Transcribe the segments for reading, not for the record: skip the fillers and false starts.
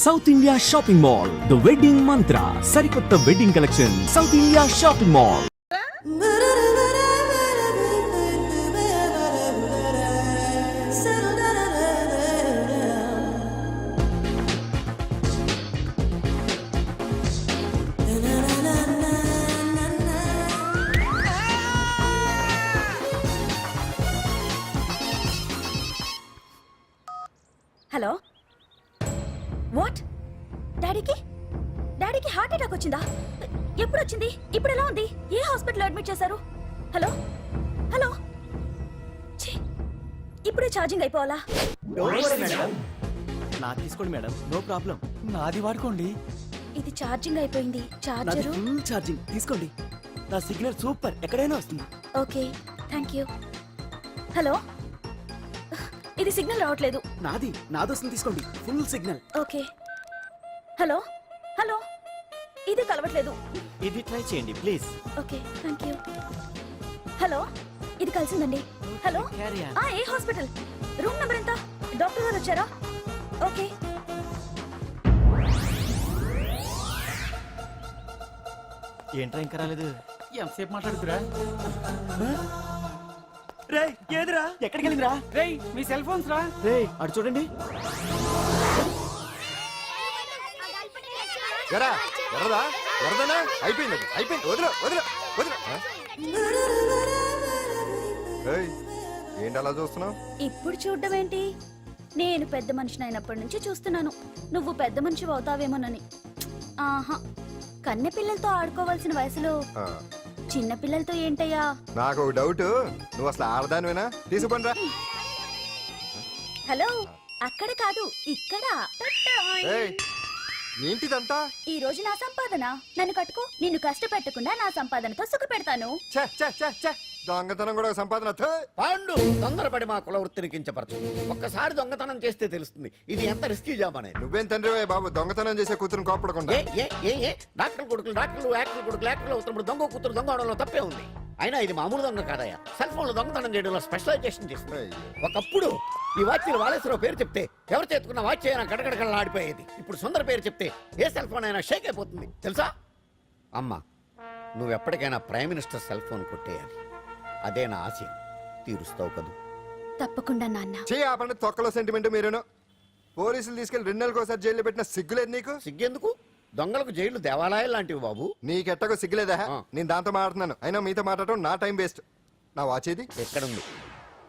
South India shopping mall the wedding మంత్ర సరికొత్త wedding collection south India shopping mall. Hello, what? డాడీకి heart attack వచ్చిందా? ఎప్పుడు వచ్చింది? ఇప్పుడు ఎలా ఉంది? ఏ హాస్పిటల్లో అడ్మిట్ చేశారు? హలో హలో, ఇప్పుడే ఛార్జింగ్ అయిపోవాలా? నాది తీసుకోండి మేడం, నో ప్రాబ్లం. నాది వాడుకోండి. ఇది ఛార్జింగ్ అయిపోయింది. చార్జరు ఫుల్ ఛార్జింగ్ తీసుకోండి. నా సిగ్నల్ సూపర్, ఎక్కడైనా వస్తుంది. Okay, thank you. హలో, ఇది సిగ్నల్ రావట్లేదు. నాది వస్తుంది, తీసుకోండి. Full signal. Okay. Hello hello, ఇది కలవట్లేదు. ఇది ట్రై చేయండి please. Okay, thank you. Hello, ఇది కలిసిందండి. హలో, ఏ హాస్పిటల్? రూమ్ నెంబర్ ఎంత? డాక్టర్ గారు వచ్చారా? ఓకే. ఏంట్రా ఇంకా రాలేదు? ఎంతసేపు మాట్లాడుతురా? రే ఏదిరా, ఎక్కడికి వెళ్ళిందిరా? రే మీ సెల్ ఫోన్స్ రా. రే అటు చూడండి. అయిపోయింది వదిలే వదిలే వదిలే. ఏంటి అలా చూస్తున్నావు? ఇప్పుడు చూడ్డం ఏంటి? నేను పెద్ద మనిషిని అయినప్పటి నుంచి చూస్తున్నాను. నువ్వు పెద్ద మనిషి అవుతావేమోనని. ఆహా, కన్నె పిల్లలతో ఆడుకోవాల్సిన వయసులో చిన్న పిల్లలతో ఏంటయ్యా? నాకు ఒక డౌట్, నువ్వు అసలు ఆడదానివేనా? తీసుకుంటా. హలో, అక్కడ కాదు ఇక్కడ. ఏంటిదంతా? ఈ రోజు నా సంపాదన. నన్ను కట్టుకో. నిన్ను కష్టపెట్టకుండా నా సంపాదనతో సుఖ పెడతాను. దొంగతనం కూడా సంపాదన. పాండు, తొందరపడి మా కుల వృత్తిని కించపరచు. ఒక్కసారి దొంగతనం చేస్తే తెలుస్తుంది ఇది ఎంత రిస్కీ జాబ్ అనేది. నువ్వేం తండ్రి బాబు, దొంగతనం చేసే కూతురు కోపడకుండా. డాక్టర్ కొడుకులు డాక్టర్లు, యాక్టర్ కొడుకులు యాక్టర్లు అవుతున్నప్పుడు దొంగ కూతురు దొంగ అవడంలో తప్పే ఉంది. అయినా ఇది మామూలు దొంగ కాదయ్యా. సెల్ ఫోన్ లో దొంగతనం చేయడంలో స్పెషలైజేషన్ చేస్తుంది. ఒకప్పుడు ఈ వాచ్లు వాలేశ్వరరావు పేరు చెప్తే ఎవరు చేతుకున్న వాచ్ అయినా గడగడగడలా ఆడిపోయేది. ఇప్పుడు సుందర పేరు చెప్తే ఏ సెల్ ఫోన్ అయినా షేక్ అయిపోతుంది తెలుసా? అమ్మా, నువ్వు ఎప్పటికైనా ప్రైమ్ మినిస్టర్ సెల్ ఫోన్ కొట్టేయాలి. అదే నా ఆశ. తీరుస్తావు కదూ? తప్పకుండా నాన్న. ఆపండి, తొక్కలో సెంటిమెంట్ మీరేను. పోలీసులు తీసుకెళ్లి 2 నెలలకు జైల్లో పెట్టిన సిగ్గులేదు నీకు? సిగ్గెందుకు? దొంగలకు జైలు దేవాలయాలు లాంటివి బాబు. నీకెట్టకు సిగ్గులేదా? నేను దాంతో మాట్లాడుతున్నాను. అయినా మీతో మాట్లాడటం నా టైం వేస్ట్. నా వాచేది ఎక్కడుంది?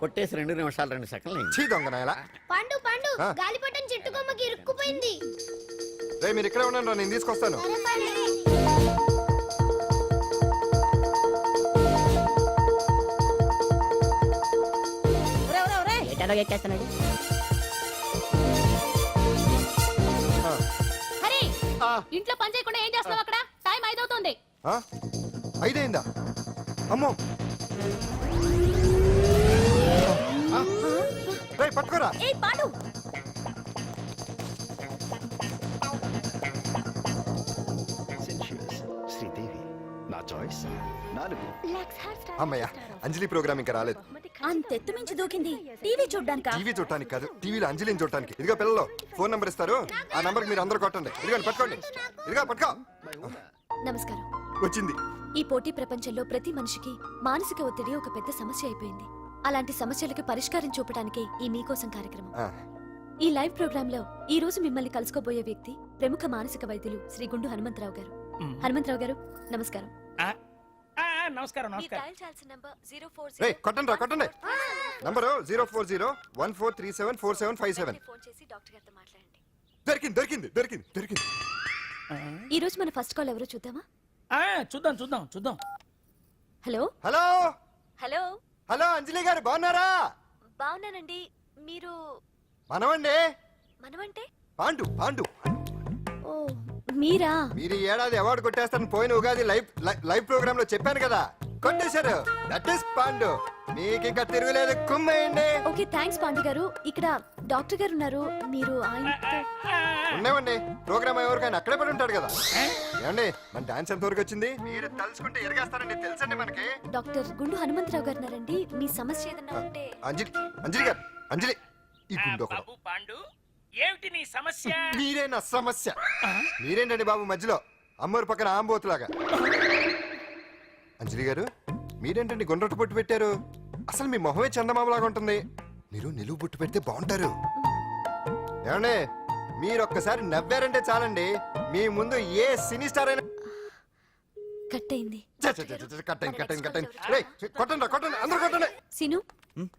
కొట్టేసి 2 నిమిషాలు 2 సెకండ్లు. చీ దొంగనాయలా. పండు పండు, గాలిపటం చెట్టు కొమ్మకి ఇరుక్కుపోయింది. రే మీరు ఇక్కడే ఉన్నాను రా, నేను తీసుకొస్తాను. ఇంట్లో పని చేయకుండా ఏం చేస్తావు అక్కడ? టైం 5 అవుతుంది. 5 అయిందా? అమ్మో, పట్టుకోరా. శ్రీదేవి నా చాయిస్ 4. అమ్మయ్య, అంజలి ప్రోగ్రామ్ ఇంకా రాలేదు. అంతెత్తు మించి దూకింది. టీవీ చూడ్డానికా? టీవీ చూడటానికి కాదు, టీవీలో అంజలిని చూడటానికి. ఇదిగో పిల్లలు, ఫోన్ నంబర్ ఇస్తారు, ఆ నంబర్ మీరు అందరూ కొట్టండి. ఇదిగోండి పట్టుకోండి. ఇదిగో పట్టుకో. నమస్కారం. వచ్చింది. ఈ పోటీ ప్రపంచంలో ప్రతి మనిషికి మానసిక ఒత్తిడి ఒక పెద్ద సమస్య అయిపోయింది. అలాంటి సమస్యలకు పరిష్కారం చూపడానికే ఈ మీకోసం కార్యక్రమం. ఈ లైవ్ ప్రోగ్రామ్ లో ఈ రోజు మిమ్మల్ని కలుసుకోబోయే వ్యక్తి ప్రముఖ మానసిక వైద్యులు శ్రీ గుండు హనుమంతరావు గారు. హనుమంతరావు గారు, నమస్కారం. నమస్కారం. కొట్టండి రా, కొట్టండి. నంబరు 04014374757. దొరికింది దొరికింది దొరికింది దొరికింది. ఈ రోజు మన ఫస్ట్ కాల్ ఎవరో చూద్దామా? చూద్దాం. హలో హలో హలో హలో, అంజలి గారు బాగున్నారా? బాగున్నానండి. మీరు? మనమండి. మనమంటే? పాండు పాండు. ఓ, మీరా? మీరు ఈ ఏడాది అవార్డు కొట్టేస్తారని పోయిన ఉగాది లైవ్ ప్రోగ్రామ్ లో చెప్పాను కదా, కొట్టేశారు. That is Pandu. మీకు ఇంకా తిరుగులేదు, కుమ్మేయండి. ఓకే, థ్యాంక్స్ పాండు గారు. ఇక్కడ డాక్టర్ గారు ఉన్నారు, మీరు ఆయనతో? ఉన్నామండి. ప్రోగ్రామ్ ఎవరికైనా అక్కడే పడి ఉంటాడు కదా. ఏమండి, మన డాన్స్ ఎంత వరకు వచ్చింది? మీరు తలుచుకుంటే ఎరగేస్తారండి, తెలుసండి మనకి. డాక్టర్ గుండు హనుమంతరావు గారు ఉన్నారండి. మీ సమస్య ఏదన్నా ఉంటే. అంజలి అంజలి గారు, అంజలి ఈ గుండు బాబు పాండు, ఏమిటి నీ సమస్య మీరే నా సమస్య. మీరేంటండి బాబు మధ్యలో అమ్మోరు పక్కన ఆంబోతులాగా? అంజలి గారు మీరేంటండి గుండ్రటి బొట్టు పెట్టారు? అసలు మీ మొహమే చందమామలాగా ఉంటుంది. మీరు నిలువు బొట్టు పెడితే బాగుంటారు. ఏమండి మీరు ఒక్కసారి నవ్వారంటే చాలండి, మీ ముందు ఏ సినీ స్టార్ అయినా కట్ అయింది. కొట్టండి అందరూ కొట్టండి. సీను,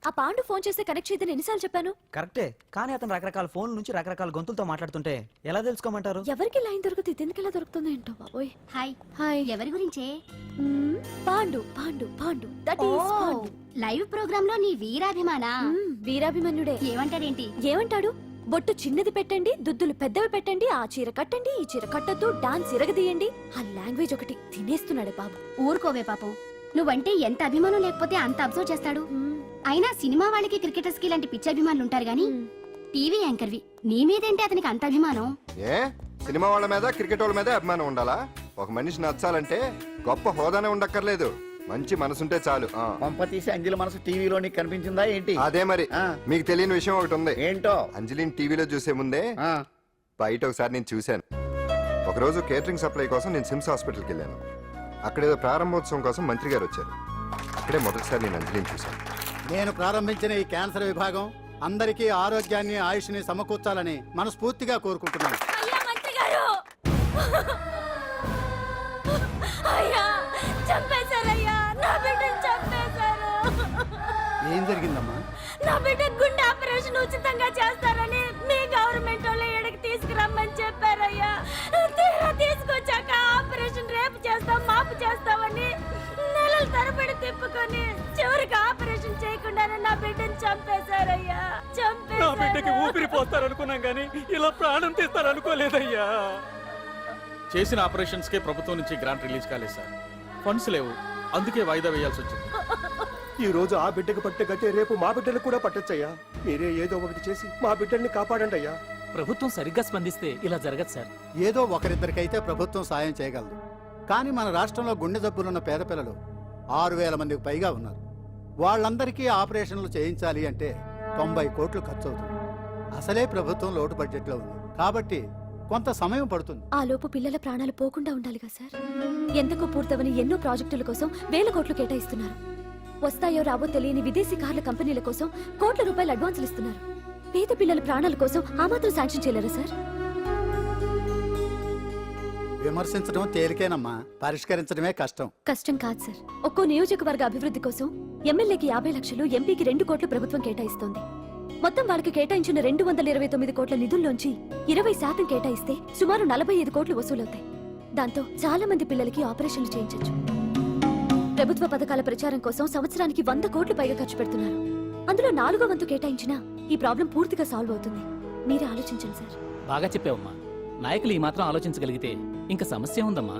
ఆ పాండు ఫోన్ చేస్తే కనెక్ట్ చేయదని ఎన్నిసార్లు చెప్పాను? కరెక్టే, కానీ అతను రకరకాల ఫోన్ల నుంచి రకరకాల గొంతులతో మాట్లాడుతుంటే ఎలా తెలుసుకోమంటారు? ఎవరికి లైన్ దొరుకుతుంది, ఎందుకు ఎలా దొరుకుతుందో ఏంటో బాబోయ్. Hi hi. ఎవరి గురించే? Hmm, Pandu Pandu Pandu that is Pandu. Live program లో నీ వీరాభిమాన వీరాభిమన్యుడే. ఏమంటాడేంటి? ఏమంటాడు? బొట్టు చిన్నది పెట్టండి, దుద్దులు పెద్దవి పెట్టండి, ఆ చీర కట్టండి, ఈ చీర కట్టద్దు, డాన్స్ ఇరగదీయండి. ఆ లాంగ్వేజ్ ఒకటి తినేస్తున్నాడు బాబు. ఊరుకోవే పాపం, నువ్వంటే ఎంత అభిమానం లేకపోతే అంత అబ్జర్వ్ చేస్తాడు. అయినా సినిమా వాళ్ళకి క్రికెటర్స్ కి ఇలాంటి పిచ్చి అభిమానులు ఉంటారు గానీ టీవీ యాంకర్వి నీ మీదేంటి అతనికి అంత అభిమానం? ఏ సినిమా వాళ్ళ మీద క్రికెట్ వాళ్ళ మీద అభిమానం ఉండాలా? ఒక మనిషి నచ్చాలంటే గొప్ప హోదానే ఉండక్కర్లేదు, మంచి మనసుంటే చాలు. పంప తీసి అంజలి మనసు టీవీలో నీకు కనిపించిందా ఏంటి? అదే మరి. ఆ. మీకు తెలియని విషయం ఒకటి ఉంది. ఏంటో? అంజలిని టీవీలో చూసే ముందే ఆ, బయట ఒకసారి నేను చూశాను. ఒకరోజు కేటరింగ్ సప్లై కోసం నేను సిమ్స్ హాస్పిటల్కి వెళ్ళాను. అక్కడేదో ప్రారంభోత్సవం కోసం మంత్రి గారు వచ్చారు. అక్కడే మొదటిసారి నేను అంజలిని చూశాను. నేను ప్రారంభించిన ఈ క్యాన్సర్ విభాగం అందరికీ ఆరోగ్యాన్ని ఆయుష్ని సమకూర్చాలని మనస్ఫూర్తిగా కోరుకుంటున్నాను. అయ్యా మంత్రి గారు, అయ్యా చంపేశారయ్యా, నా బిడ్డను చంపేశారు. ఏం జరిగిందమ్మా? నా బిడ్డ గుండె ఆపరేషన్ ఉచితంగా చేస్తారని మీ గవర్నమెంట్ వాళ్ళు ఎడకి తీసుకురమ్మని చెప్పారయ్యా. తీరా తీసుకొచ్చాక ఆపరేషన్ రేపు చేస్తాం మాపు చేస్తామని నెలల తరబడి తిప్పుకొని చివరికి ఆపరేషన్ చేయకుండానే నా బిడ్డను చంపేశారయ్యా. నా బిడ్డకి చంపేశారు. ఊపిరి పోస్తారనుకున్నాం గానీ ఇలా ప్రాణం తీస్తారనుకోలేదయ్యా. చేసిన ఆపరేషన్స్ కే ప్రభుత్వం నుంచి గ్రాంట్ రిలీజ్ కాలేదు సార్. ఫండ్స్ లేవు, అందుకే వాయిదా వేయాల్సి వచ్చింది. ఈ రోజు ఆ బిడ్డకు పట్టే గతే రేపు మా బిడ్డలు కూడా పట్టొచ్చయ్యా. మీరే ఏదో ఒకటి చేసి మా బిడ్డల్ని కాపాడండి అయ్యా. ప్రభుత్వం సరిగ్గా స్పందిస్తే ఇలా జరగదు సార్. ఏదో ఒకరిద్దరికైతే ప్రభుత్వం సాయం చేయగలదు, కానీ మన రాష్ట్రంలో గుండె జబ్బులున్న పేద పిల్లలు 6,000 మందికి పైగా ఉన్నారు. వాళ్ళందరికీ ఆపరేషన్లు చేయించాలి అంటే 90 కోట్లు ఖర్చు అవుతుంది. అసలే ప్రభుత్వం లోటు బడ్జెట్లో ఉంది కాబట్టి కొంత సమయం పడుతుంది. ఆ లోపు పిల్లల ప్రాణాలు పోకుండా ఉండాలిగా సార్. ఎంతకు పూర్తవని ఎన్నో ప్రాజెక్టుల కోసం వేల కోట్లు కేటాయిస్తున్నారు. వస్తాయో రావో తెలియని విదేశీ కార్ల కంపెనీల కోసం కోట్ల రూపాయలు అడ్వాన్సులు ఇస్తున్నారు. పేద పిల్లల ప్రాణాల కోసం ఆ మాత్రం శాంక్షన్ చేయలేరా సార్? విమర్శించడం తేలికేనమ్మా, పరిష్కరించడమే కష్టం. కష్టం కాదు సార్. ఒక్కో నియోజకవర్గ అభివృద్ధి కోసం ఎమ్మెల్యేకి 50 లక్షలు, ఎంపీకి 2 కోట్లు ప్రభుత్వం కేటాయిస్తోంది. మొత్తం వాళ్ళకి కేటాయించిన 229 కోట్ల నిధుల్లోంచి 20% కేటాయిస్తే సుమారు 45 కోట్లు వసూలవుతాయి. దాంతో చాలా మంది పిల్లలకి ఆపరేషన్లు చేయించొచ్చు. ప్రభుత్వ పథకాల ప్రచారం కోసం సంవత్సరానికి 100 కోట్లు పైగా ఖర్చు పెడుతున్నారు. అందులో 4వ వంతు కేటాయించినా ఈ ప్రాబ్లం పూర్తిగా సాల్వ్ అవుతుంది. మీరే ఆలోచించండి సార్. బాగా చెప్పావమ్మా. నాయకులు ఈ మాత్రం ఆలోచించగలిగితే ఇంకా సమస్య ఉందమ్మా.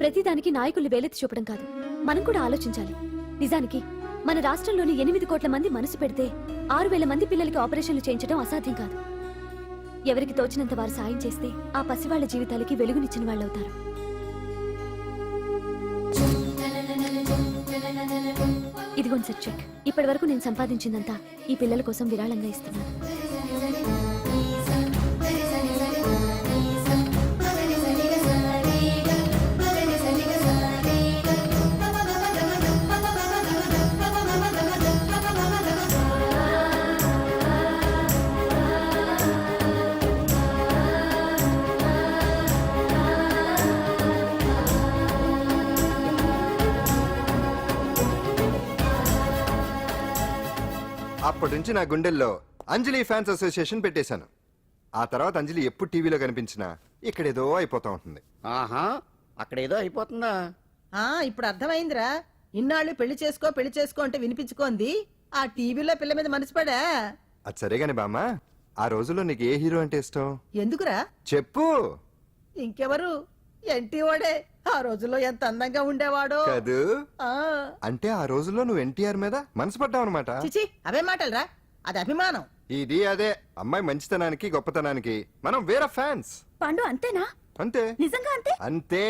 ప్రతిదానికి నాయకుల్ని వేలెత్తి చూపడం కాదు, మనం కూడా ఆలోచించాలి. నిజానికి మన రాష్ట్రంలోని 8 కోట్ల మంది మనసు పెడితే 6,000 మంది పిల్లలకి ఆపరేషన్లు చేయించడం అసాధ్యం కాదు. ఎవరికి తోచినంత వారు సాయం చేస్తే ఆ పసివాళ్ల జీవితాలకి వెలుగునిచ్చిన వాళ్ళవుతారు. ఇదిగోండి సార్ చెక్. ఇప్పటి వరకు నేను సంపాదించిందంతా ఈ పిల్లల కోసం విరాళంగా ఇస్తున్నాను. అప్పటి నుంచి నా గుండెల్లో అంజలి ఫ్యాన్స్ అసోసియేషన్ పెట్టేశాను. ఆ తర్వాత అంజలి ఎప్పుడు టీవీలో కనిపించినా ఇక్కడేదో అయిపోతా ఉంటుంది. ఆహా, అక్కడేదో అయిపోతుందా? ఇప్పుడు అర్థమైందిరా. ఇన్నాళ్ళు పెళ్లి చేసుకో అంటే వినిపించుకోంది ఆ టీవీలో పిల్ల మీద మనసు పడా. అది సరేగాని బామ్మ, ఆ రోజుల్లో నీకు ఏ హీరో అంటే ఇష్టం? ఎందుకురా? చెప్పు. ఇంకెవరు? ఎన్టీఓడే. ఆ రోజుల్లో ఎంత అందంగా ఉండేవాడో కాదు. ఆ. అంటే ఆ రోజుల్లో నువ్వు ఎన్టీఆర్ మీద మనసు పడ్డావు అనమాట. చిచి, అవే మాటలరా, అది అభిమానం. ఇది అదే అమ్మాయి మంచితనానికి గొప్పతనానికి మనం వేరే ఫ్యాన్స్. పాండు అంతేనా? అంతే. నిజంగా అంతే? అంతే.